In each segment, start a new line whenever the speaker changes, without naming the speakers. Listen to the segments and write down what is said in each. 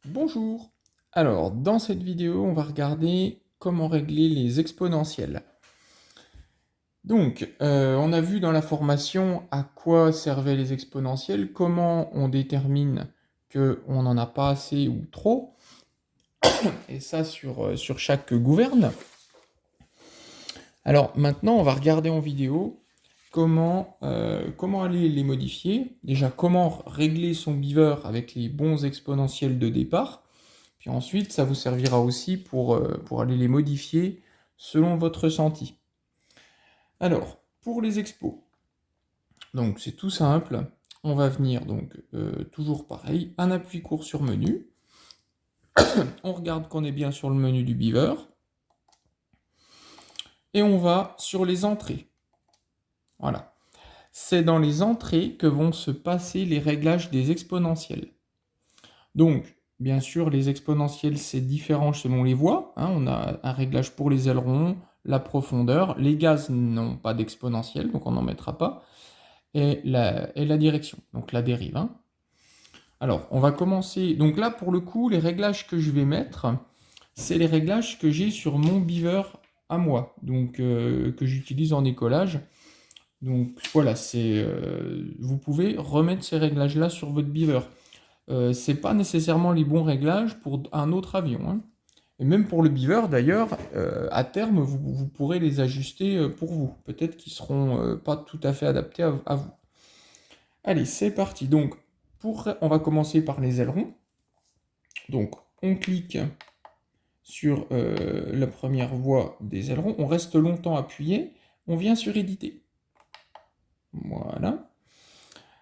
Bonjour. Alors, dans cette vidéo, on va regarder comment régler les exponentielles. Donc, on a vu dans la formation à quoi servaient les exponentielles, comment on détermine qu'on n'en a pas assez ou trop, et ça sur chaque gouverne. Alors maintenant, on va regarder en vidéo comment aller les modifier. Déjà, comment régler son beaver avec les bons exponentiels de départ. Puis ensuite, ça vous servira aussi pour aller les modifier selon votre ressenti. Alors, pour les expos, donc c'est tout simple. On va venir donc toujours pareil, un appui court sur menu. On regarde qu'on est bien sur le menu du beaver. Et on va sur les entrées. Voilà. C'est dans les entrées que vont se passer les réglages des exponentiels. Donc, bien sûr, les exponentiels, c'est différent selon les voies. On a un réglage pour les ailerons, la profondeur. Les gaz n'ont pas d'exponentiel, donc on n'en mettra pas. Et la direction, donc la dérive. Alors, on va commencer. Donc là, pour le coup, les réglages que je vais mettre, c'est les réglages que j'ai sur mon beaver à moi, donc que j'utilise en écolage. Donc voilà, vous pouvez remettre ces réglages-là sur votre beaver. C'est pas nécessairement les bons réglages pour un autre avion. Et même pour le beaver, d'ailleurs, à terme, vous pourrez les ajuster pour vous. Peut-être qu'ils seront pas tout à fait adaptés à vous. Allez, c'est parti. Donc, on va commencer par les ailerons. Donc, on clique sur la première voie des ailerons. On reste longtemps appuyé. On vient sur éditer. Voilà.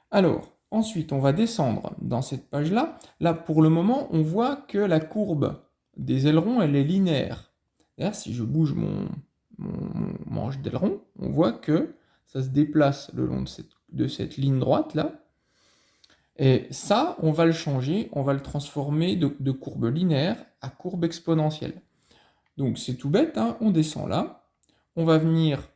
Alors, ensuite, on va descendre dans cette page-là. Là, pour le moment, on voit que la courbe des ailerons, elle est linéaire. D'ailleurs, si je bouge mon manche d'aileron, on voit que ça se déplace le long de cette ligne droite-là. Et ça, on va le changer, on va le transformer de courbe linéaire à courbe exponentielle. Donc, c'est tout bête, on descend là. On va venir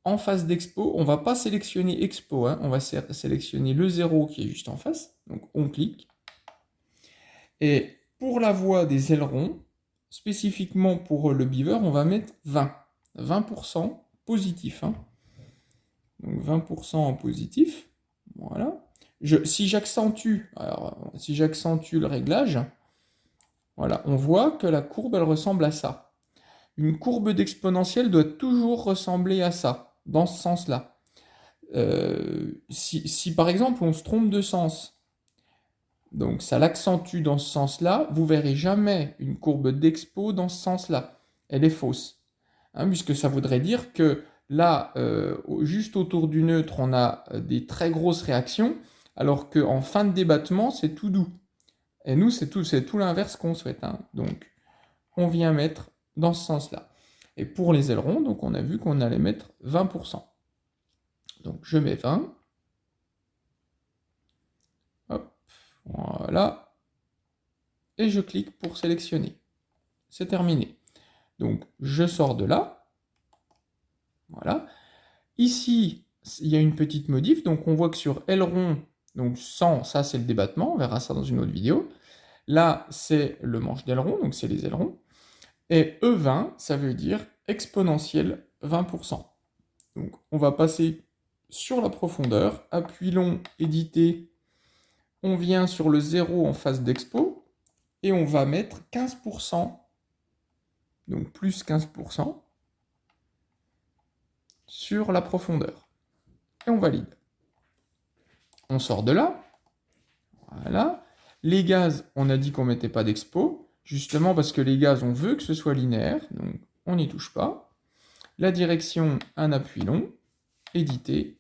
en face d'expo, on ne va pas sélectionner expo, on va sélectionner le 0 qui est juste en face. Donc on clique. Et pour la voie des ailerons, spécifiquement pour le beaver, on va mettre 20. 20% positif. Donc 20% en positif. Voilà. Si j'accentue le réglage, voilà, on voit que la courbe, elle ressemble à ça. Une courbe d'exponentielle doit toujours ressembler à ça, dans ce sens-là. Si par exemple on se trompe de sens, donc ça l'accentue dans ce sens-là, vous verrez jamais une courbe d'expo dans ce sens-là. Elle est fausse. Puisque ça voudrait dire que là, juste autour du neutre, on a des très grosses réactions, alors qu'en fin de débattement, c'est tout doux. Et nous, c'est tout l'inverse qu'on souhaite. Donc, on vient mettre dans ce sens-là. Et pour les ailerons, donc on a vu qu'on allait mettre 20%. Donc je mets 20. Hop, voilà. Et je clique pour sélectionner. C'est terminé. Donc je sors de là. Voilà. Ici, il y a une petite modif. Donc on voit que sur aileron, donc 100, ça c'est le débattement. On verra ça dans une autre vidéo. Là, c'est le manche d'aileron, donc c'est les ailerons. Et E20, ça veut dire exponentielle 20%. Donc on va passer sur la profondeur, appui long, éditer, on vient sur le 0 en face d'expo, et on va mettre 15%, donc plus 15%, sur la profondeur. Et on valide. On sort de là. Voilà. Les gaz, on a dit qu'on ne mettait pas d'expo, justement parce que les gaz, on veut que ce soit linéaire, donc on n'y touche pas. La direction, un appui long, éditer,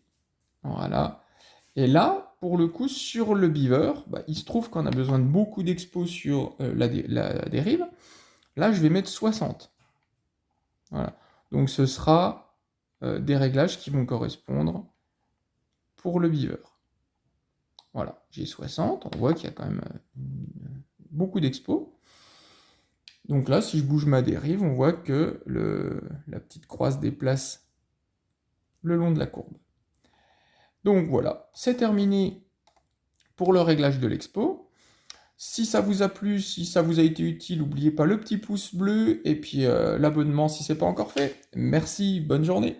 voilà. Et là, pour le coup, sur le beaver, il se trouve qu'on a besoin de beaucoup d'expo sur la dérive. Là, je vais mettre 60. Voilà. Donc ce sera des réglages qui vont correspondre pour le beaver. Voilà, j'ai 60, on voit qu'il y a quand même beaucoup d'expo. Donc là, si je bouge ma dérive, on voit que la petite croix se déplace le long de la courbe. Donc voilà, c'est terminé pour le réglage de l'expo. Si ça vous a plu, si ça vous a été utile, n'oubliez pas le petit pouce bleu et puis l'abonnement si ce n'est pas encore fait. Merci, bonne journée.